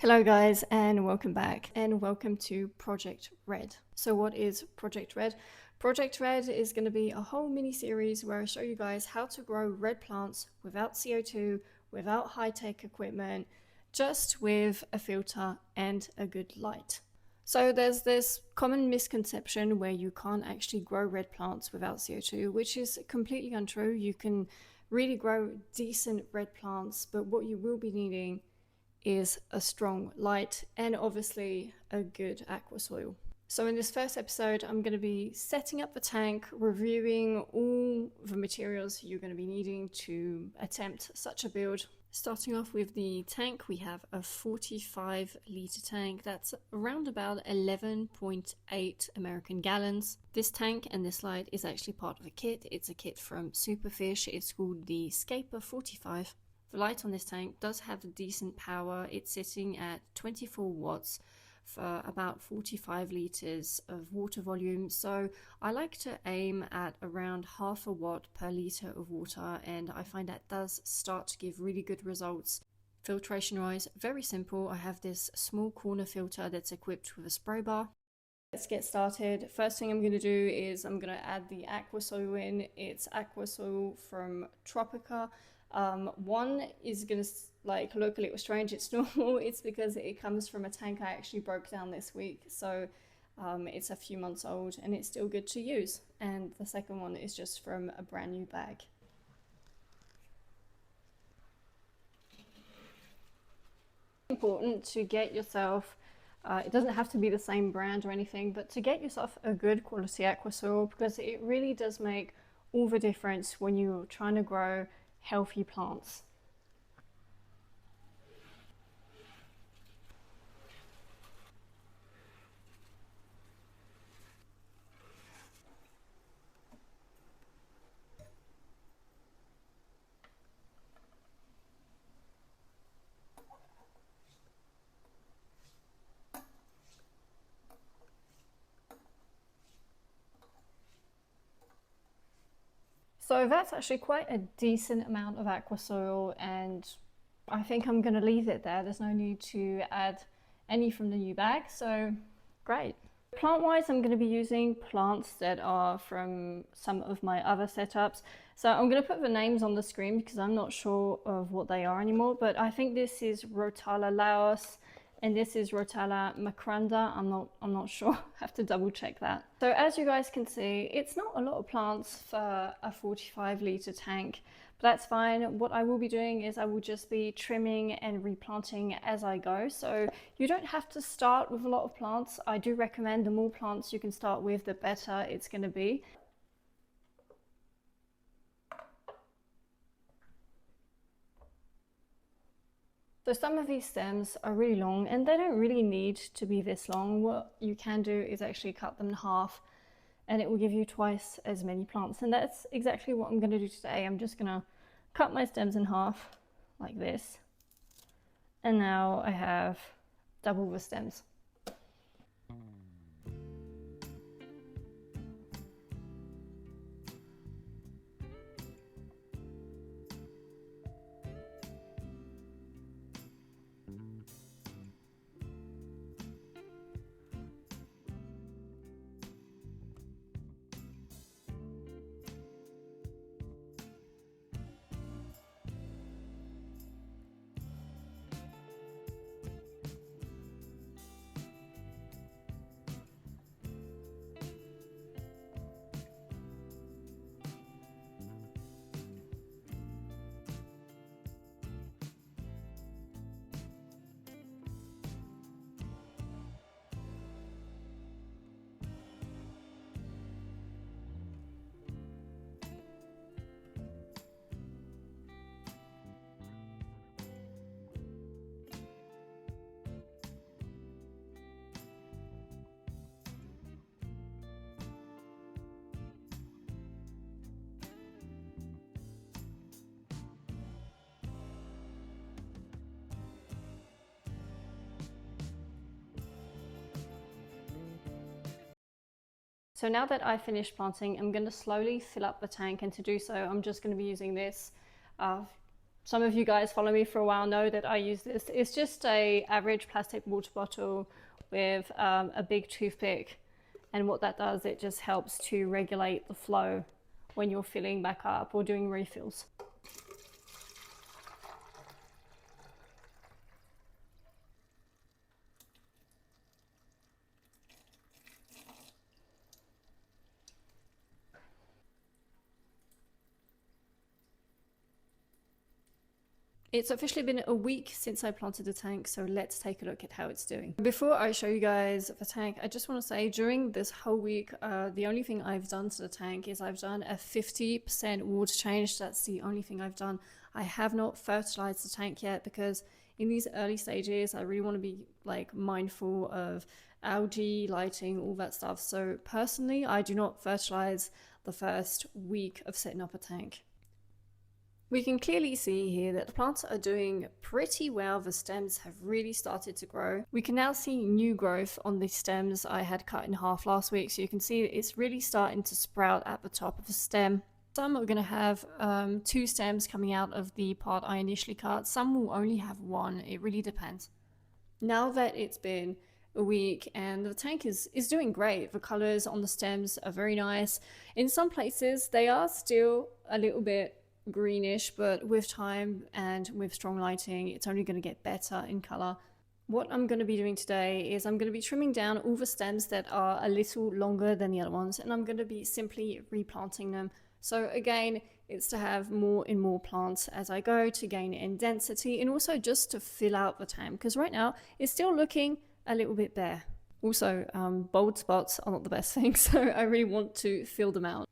Hello guys, and welcome back, and welcome to Project Red. So what is Project Red? Project Red is going to be a whole mini series where I show you guys how to grow red plants without CO2, without high-tech equipment, just with a filter and a good light. So there's this common misconception where you can't actually grow red plants without CO2, which is completely untrue. You can really grow decent red plants, but what you will be needing is a strong light and obviously a good aqua soil. So in this first episode, I'm going to be setting up the tank, reviewing all the materials you're going to be needing to attempt such a build. Starting off with the tank, we have a 45-litre tank. That's around about 11.8 American gallons. This tank and this light is actually part of a kit. It's a kit from Superfish. It's called the Scaper 45. The light on this tank does have a decent power. It's sitting at 24 watts for about 45 litres of water volume. So I like to aim at around half a watt per litre of water, and I find that does start to give really good results. Filtration wise, very simple. I have this small corner filter that's equipped with a spray bar. Let's get started. First thing I'm going to do is I'm going to add the aqua soil in. It's aqua soil from Tropica. One is gonna look a little strange. It's normal. It's because it comes from a tank I actually broke down this week, so it's a few months old and it's still good to use. And the second one is just from a brand new bag. Important to get yourself, it doesn't have to be the same brand or anything, but to get yourself a good quality aqua soil, because it really does make all the difference when you're trying to grow healthy plants. So that's actually quite a decent amount of aqua soil, and I think I'm going to leave it there. There's no need to add any from the new bag, so great. Plant wise, I'm going to be using plants that are from some of my other setups. So I'm going to put the names on the screen because I'm not sure of what they are anymore, but I think this is Rotala Laos and this is Rotala Macranda. I'm not sure. I have to double check that. So as you guys can see, it's not a lot of plants for a 45-litre tank, but that's fine. What I will be doing is I will just be trimming and replanting as I go. So you don't have to start with a lot of plants. I do recommend the more plants you can start with, the better it's going to be. So some of these stems are really long and they don't really need to be this long. What you can do is actually cut them in half and it will give you twice as many plants. And that's exactly what I'm going to do today. I'm just going to cut my stems in half like this. And now I have double the stems. So now that I've finished planting, I'm going to slowly fill up the tank, and to do so I'm just going to be using this Some of you guys follow me for a while know that I use this. It's just a average plastic water bottle with a big toothpick, and what that does, it just helps to regulate the flow when you're filling back up or doing refills. It's officially been a week since I planted the tank, so let's take a look at how it's doing. Before I show you guys the tank, I just want to say during this whole week, the only thing I've done to the tank is I've done a 50% water change. That's the only thing I've done. I have not fertilized the tank yet because in these early stages, I really want to be like mindful of algae, lighting, all that stuff. So personally, I do not fertilize the first week of setting up a tank. We can clearly see here that the plants are doing pretty well. The stems have really started to grow. We can now see new growth on the stems I had cut in half last week. So you can see it's really starting to sprout at the top of the stem. Some are going to have 2 stems coming out of the part I initially cut. Some will only have 1. It really depends. Now that it's been a week and the tank is doing great. The colors on the stems are very nice. In some places they are still a little bit greenish, but with time and with strong lighting it's only going to get better in color. What I'm going to be doing today is I'm going to be trimming down all the stems that are a little longer than the other ones, and I'm going to be simply replanting them. So again, it's to have more and more plants as I go to gain in density and also just to fill out the tank, because right now it's still looking a little bit bare. Also, bald spots are not the best thing, so I really want to fill them out.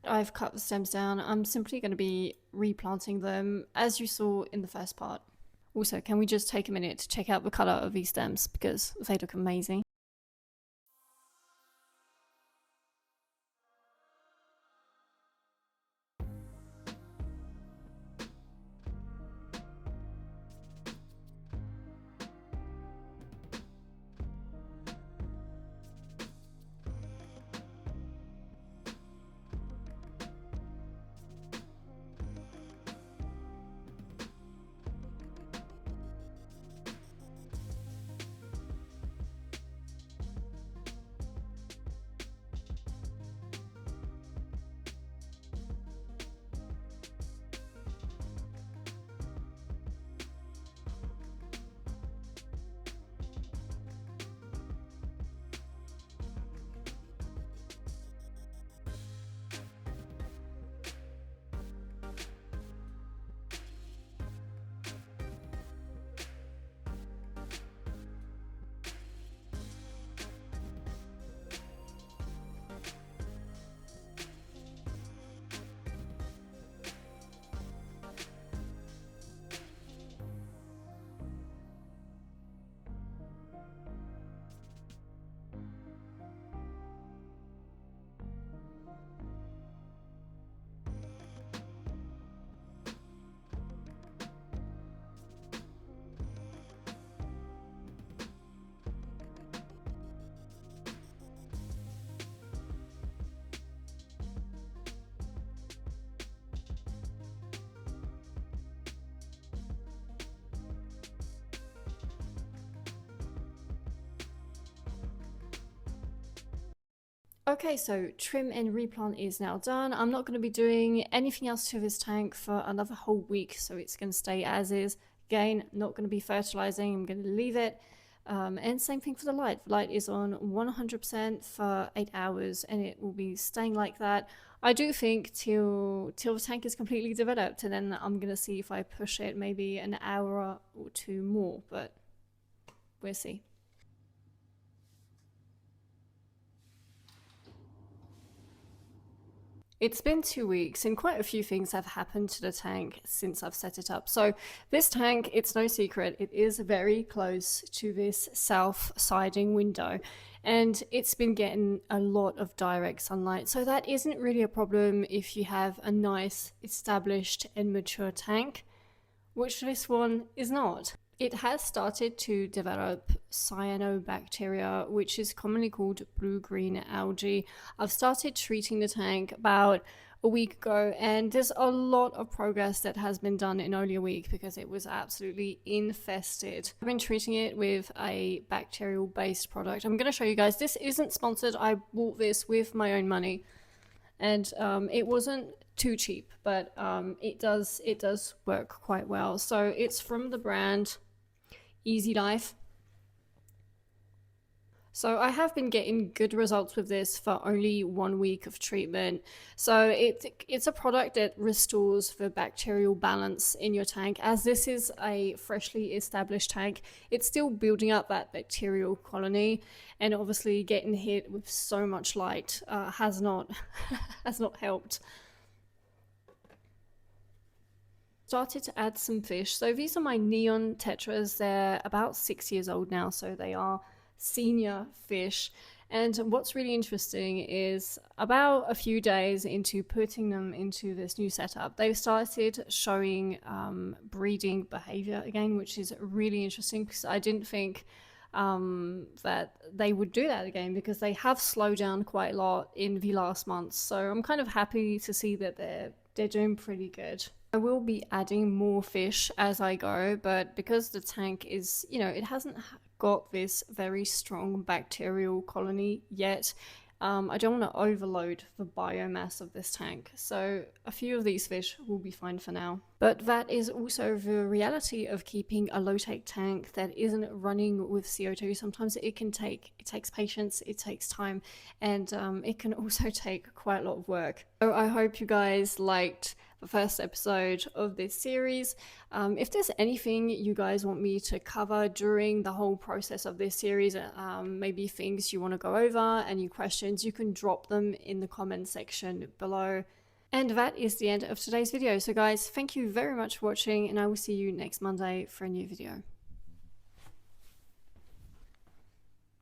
I've cut the stems down. I'm simply going to be replanting them as you saw in the first part. Also, can we just take a minute to check out the colour of these stems because they look amazing. Okay, so trim and replant is now done. I'm not going to be doing anything else to this tank for another whole week, so it's going to stay as is. Again, not going to be fertilizing, I'm going to leave it. And same thing for the light. The light is on 100% for 8 hours and it will be staying like that. I do think till the tank is completely developed, and then I'm gonna see if I push it maybe an hour or two more, but we'll see. It's been 2 weeks and quite a few things have happened to the tank since I've set it up. So this tank, it's no secret, it is very close to this south siding window, and it's been getting a lot of direct sunlight. So that isn't really a problem if you have a nice established and mature tank, which this one is not. It has started to develop cyanobacteria, which is commonly called blue-green algae. I've started treating the tank about a week ago, and there's a lot of progress that has been done in only a week because it was absolutely infested. I've been treating it with a bacterial-based product. I'm going to show you guys. This isn't sponsored. I bought this with my own money, and it wasn't too cheap, but it does work quite well. So it's from the brand Easy Life. So I have been getting good results with this for only 1 week of treatment. So it's a product that restores the bacterial balance in your tank. As this is a freshly established tank, it's still building up that bacterial colony, and obviously getting hit with so much light has not has not helped. Started to add some fish. So these are my neon tetras. They're about 6 years old now, so they are senior fish. And what's really interesting is about a few days into putting them into this new setup, they've started showing breeding behavior again, which is really interesting because I didn't think that they would do that again, because they have slowed down quite a lot in the last months. So I'm kind of happy to see that they're doing pretty good. I will be adding more fish as I go, but because the tank is, it hasn't got this very strong bacterial colony yet, I don't want to overload the biomass of this tank. So a few of these fish will be fine for now. But that is also the reality of keeping a low-tech tank that isn't running with CO2. Sometimes it takes patience, it takes time, and it can also take quite a lot of work. So I hope you guys liked the first episode of this series. If there's anything you guys want me to cover during the whole process of this series, maybe things you want to go over, any questions, you can drop them in the comment section below. And that is the end of today's video. So guys, thank you very much for watching, and I will see you next Monday for a new video.